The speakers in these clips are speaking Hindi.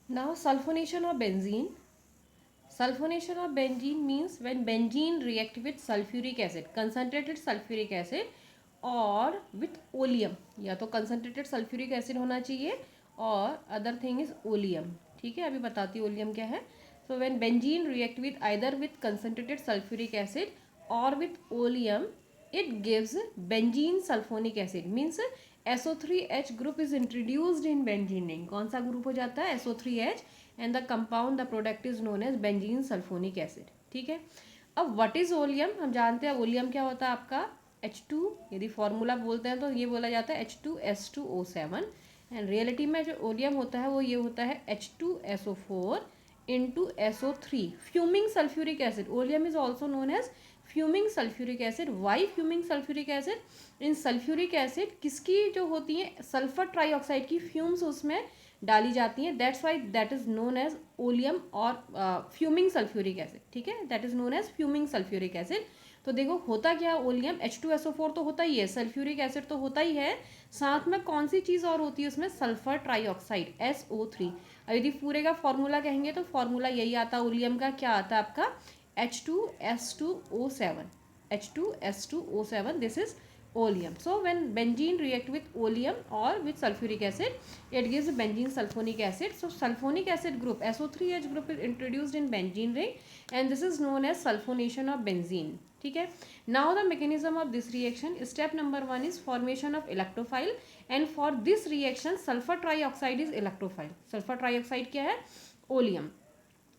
Now sulfonation of benzene. Sulfonation of benzene means when benzene react with sulfuric acid, concentrated sulfuric acid और with oleum. या तो concentrated sulfuric acid होना चाहिए और other thing is oleum. ठीक है, अभी बताती हूँ oleum क्या है. So when benzene react with either with concentrated sulfuric acid or with oleum, it gives benzene sulfonic acid. Means SO3H group is introduced in benzene ring. कौन सा ग्रुप हो जाता है? SO3H and the compound the product is known as benzene sulphonic acid. ठीक है. अब व्हाट इज ओलियम? हम जानते हैं ओलियम क्या होता है आपका H2. यदि फॉर्मूला बोलते हैं तो ये बोला जाता है H2S2O7. एंड रियलिटी में जो ओलियम होता है वो ये होता है H2SO4 into SO3 fuming sulphuric acid. Oleum is also known as fuming sulphuric acid. Why fuming sulphuric acid? In sulphuric acid किसकी जो होती है सल्फर ट्राईऑक्साइड की फ्यूम्स उसमें डाली जाती हैं. That's why that is known as oleum और फ्यूमिंग सल्फ्यूरिक एसिड. ठीक है, that is known as fuming sulphuric acid. तो देखो होता क्या है ओलियम H2SO4 तो होता ही है, सल्फ्यूरिक एसिड तो होता ही है, साथ में कौन सी चीज़ और होती है उसमें? Sulphur trioxide SO3. अब यदि पूरे का फॉर्मूला कहेंगे तो फॉर्मूला यही आता है ओलियम का. क्या आता है आपका? H2S2O7. H2S2O7. This is oleum. So when benzene react with oleum or with sulfuric acid, it gives benzene sulfonic acid. So sulfonic acid group SO3H group is introduced in benzene ring and this is known as sulfonation of benzene. ठीक है. Now the mechanism of this reaction, step number 1 is formation of electrophile and for this reaction sulfur trioxide is electrophile. sulfur trioxide क्या है? ओलियम,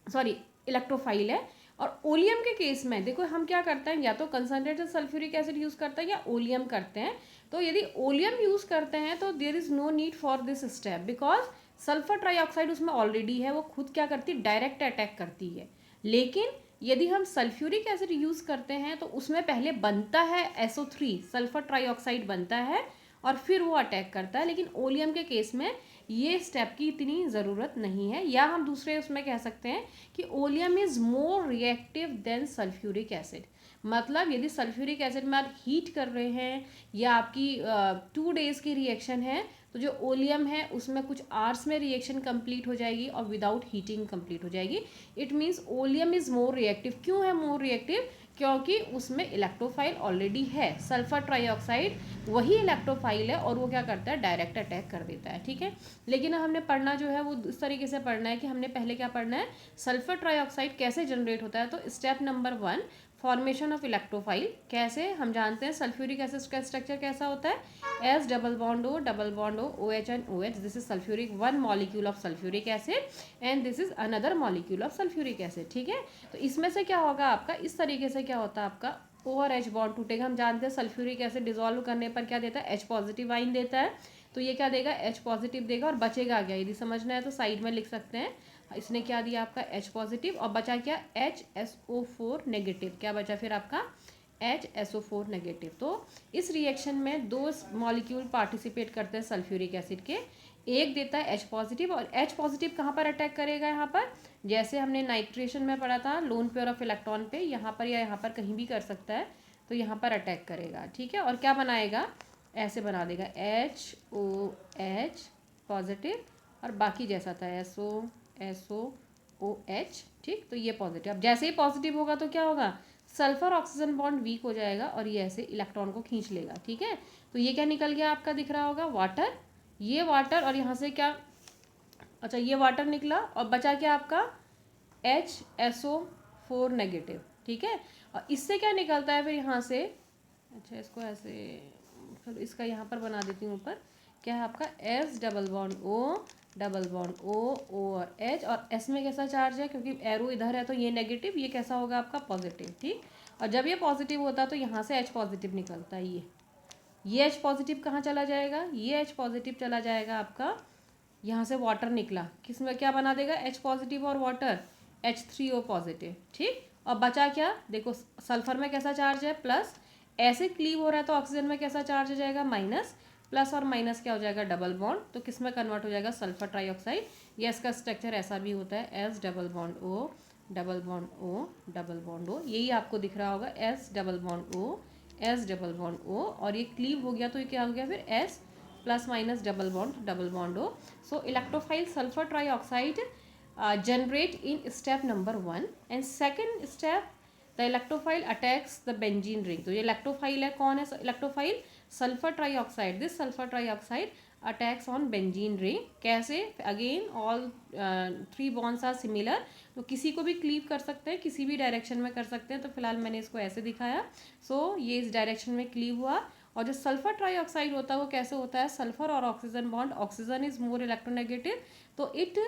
सॉरी इलेक्ट्रोफाइल है. और ओलियम के केस में देखो हम क्या करते हैं, या तो कंसनट्रेटेड सल्फ्यूरिक एसिड यूज करते हैं या ओलियम करते हैं. तो यदि ओलियम यूज करते हैं तो there is no need for this step because sulphur trioxide उसमें ऑलरेडी है, वो खुद क्या करती है? डायरेक्ट अटैक करती है. लेकिन यदि हम सल्फ्यूरिक एसिड यूज करते हैं तो उसमें पहले बनता है SO3 सल्फर ट्राईऑक्साइड बनता है और फिर वो अटैक करता है. लेकिन ओलियम के केस में ये स्टेप की इतनी ज़रूरत नहीं है. या हम दूसरे उसमें कह सकते हैं कि oleum is more reactive than sulphuric acid. मतलब यदि सल्फ्यूरिक एसिड में आप हीट कर रहे हैं या आपकी 2 days की रिएक्शन है तो जो ओलियम है उसमें कुछ आवर्स में रिएक्शन कंप्लीट हो जाएगी और विदाउट हीटिंग कंप्लीट हो जाएगी. It means oleum is more reactive. क्यों है मोर रिएक्टिव? क्योंकि उसमें इलेक्ट्रोफाइल ऑलरेडी है. सल्फर ट्राईऑक्साइड वही इलेक्ट्रोफाइल है और वो क्या करता है? डायरेक्ट अटैक कर देता है. ठीक है. लेकिन हमने पढ़ना जो है वो इस तरीके से पढ़ना है कि हमने पहले क्या पढ़ना है? सल्फर ट्राईऑक्साइड कैसे जनरेट होता है. तो step number 1 formation of electrophile. कैसे? हम जानते हैं सल्फ्यूरिक एसिड का स्ट्रक्चर कैसा होता है? S double bond O OH and OH. This is sulphuric, one molecule of sulphuric acid and this is another molecule of sulphuric acid. ठीक है. तो इसमें से क्या होगा आपका? इस तरीके से क्या होता है आपका? O और H बॉन्ड टूटेगा. हम जानते हैं सल्फ्यूरिक एसिड डिजोल्व करने पर क्या देता है? H पॉजिटिव आइन देता है. तो ये क्या देगा? H पॉजिटिव देगा. और बचेगा क्या? यदि समझना है तो साइड में लिख सकते हैं. इसने क्या दिया आपका? H positive. और बचा क्या? HSO4 negative. क्या बचा फिर आपका? HSO4 negative. तो इस रिएक्शन में 2 मॉलिक्यूल पार्टिसिपेट करते हैं सल्फ्यूरिक एसिड के. एक देता है H पॉजिटिव और H पॉजिटिव कहाँ पर अटैक करेगा? यहाँ पर, जैसे हमने नाइट्रेशन में पढ़ा था लोन पेयर ऑफ इलेक्ट्रॉन पे, यहाँ पर या यहाँ पर कहीं भी कर सकता है. तो यहाँ पर अटैक करेगा. ठीक है. और क्या बनाएगा? ऐसे बना देगा HOH पॉजिटिव और बाकी जैसा था SOOH. ठीक. तो ये पॉजिटिव. अब जैसे ही पॉजिटिव होगा तो क्या होगा? सल्फर ऑक्सीजन बॉन्ड वीक हो जाएगा और ये ऐसे इलेक्ट्रॉन को खींच लेगा. ठीक है. तो ये क्या निकल गया आपका? दिख रहा होगा वाटर. ये वाटर और यहाँ से क्या? अच्छा ये वाटर निकला और बचा क्या आपका? HSO4 negative. ठीक है. और इससे क्या निकलता है फिर यहाँ से? अच्छा इसको ऐसे, चलो इसका यहाँ पर बना देती हूँ ऊपर. क्या है आपका? S डबल बॉन्ड O और H. और S में कैसा चार्ज है? क्योंकि एरो इधर है तो ये नेगेटिव, ये कैसा होगा आपका? पॉजिटिव. ठीक. और जब ये पॉजिटिव होता है तो यहाँ से H पॉजिटिव निकलता है. ये H पॉजिटिव कहाँ चला जाएगा? ये H पॉजिटिव चला जाएगा आपका, यहाँ से वाटर निकला, किस में क्या बना देगा? H पॉजिटिव और वाटर H3O पॉजिटिव. ठीक. और बचा क्या? देखो सल्फर में कैसा चार्ज है? प्लस. ऐसे क्लीव हो रहा है तो ऑक्सीजन में कैसा चार्ज हो जाएगा? माइनस. प्लस और माइनस क्या हो जाएगा? Double bond. तो किस में कन्वर्ट हो जाएगा? Sulphur trioxide. या इसका स्ट्रक्चर ऐसा भी होता है S double bond O double bond O double bond O. यही आपको दिख रहा होगा S double bond O S double bond O. और ये क्लीव हो गया तो ये क्या हो गया फिर? S plus minus double bond हो. So electrophile sulfur trioxide generate in step number 1. And second step, the electrophile attacks the benzene ring. तो ये electrophile है, कौन है electrophile? Sulfur trioxide. This sulfur trioxide attacks on benzene ring. कैसे? Again all three bonds are similar. तो किसी को भी क्लीव कर सकते हैं, किसी भी डायरेक्शन में कर सकते हैं. तो फिलहाल मैंने इसको ऐसे दिखाया. सो ये इस डायरेक्शन में क्लीव हुआ. और जो सल्फर ट्राईऑक्साइड होता है वो कैसे होता है? सल्फर और oxygen bond, oxygen is more electronegative, तो it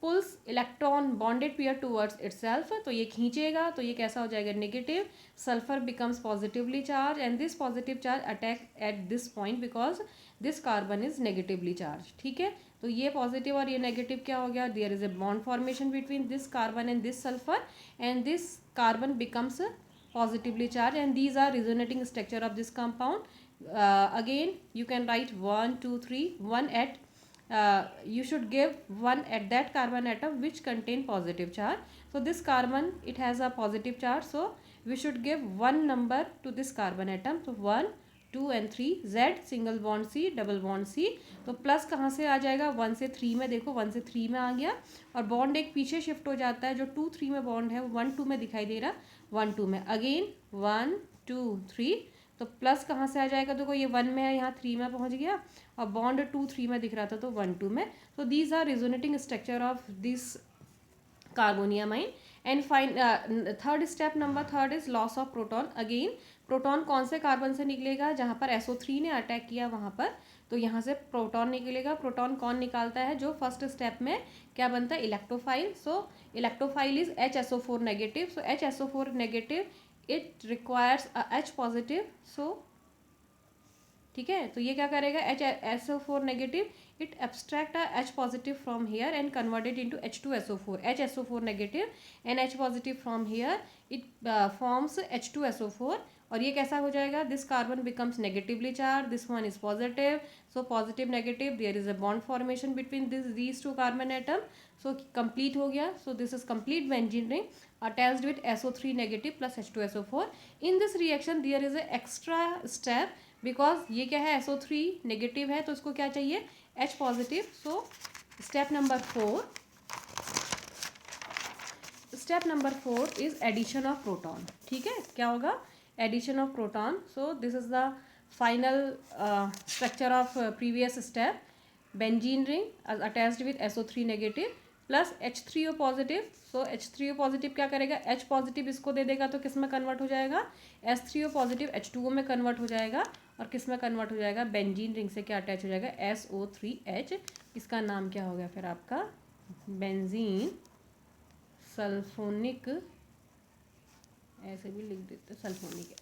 pulls electron bonded pair towards itself. तो ये खींचेगा, तो ये कैसा हो जाएगा? Negative. Sulphur becomes positively charge and this positive charge attack at this point because this carbon is negatively charge. ठीक है, तो ये पॉजिटिव और ये नेगेटिव क्या हो गया? There is a bond formation between this carbon and this sulphur and this carbon becomes positively charged and these are resonating structure of this compound. Again you can write 1 2 3 1 at you should give one at that carbon atom which contain positive charge. So this carbon it has a positive charge, so we should give one number to this carbon atom. So 1 2 and 3 Z single bond C double bond C. तो प्लस कहाँ से आ जाएगा? 1 से 3 में. देखो 1 से 3 में आ गया और बॉन्ड एक पीछे शिफ्ट हो जाता है. जो 2 3 में बॉन्ड है वो 1 2 में दिखाई दे रहा, 1 2 में. अगेन 1 2 3, तो प्लस कहाँ से आ जाएगा? देखो ये 1 में है, यहाँ 3 में पहुँच गया और बॉन्ड 2 3 में दिख रहा था तो 1 2 में. तो these are resonating structure of this carbonium ion. And fine third step number third is loss of proton. Again proton कौन से कार्बन से निकलेगा? जहाँ पर SO3 ने अटैक किया वहाँ पर, तो यहाँ से प्रोटॉन निकलेगा. प्रोटॉन कौन निकालता है? जो फर्स्ट स्टेप में क्या बनता है? Electrophile. So electrophile is HSO4 negative. So HSO4 negative it requires H positive. So ठीक है, तो ये क्या करेगा? HSO4 negative it abstract H positive from here and converted into H2SO4. HSO4 negative and H positive from here it forms H2SO4. और ये कैसा हो जाएगा? This carbon becomes negatively charge, this one is positive. So positive negative, there is a bond formation between these two carbon atom. So complete हो गया. So this is complete benzene ring attached with SO3 negative plus H2SO4. In this reaction there is a extra step because ये क्या है? SO3 नेगेटिव है तो इसको क्या चाहिए? H positive. So step number 4 is addition of proton. ठीक है, क्या होगा? Addition of proton. So this is the final structure of previous step. Benzene ring attached with SO3 negative plus H3O positive. So H3O positive क्या करेगा? H पॉजिटिव इसको दे देगा तो किस में कन्वर्ट हो जाएगा? S3O पॉजिटिव H2O में कन्वर्ट हो जाएगा. और किस में कन्वर्ट हो जाएगा? बेंजीन रिंग से क्या अटैच हो जाएगा? SO3H. इसका नाम क्या हो गया फिर आपका? Benzene sulphonic. ऐसे भी लिख देते सल्फोनिक.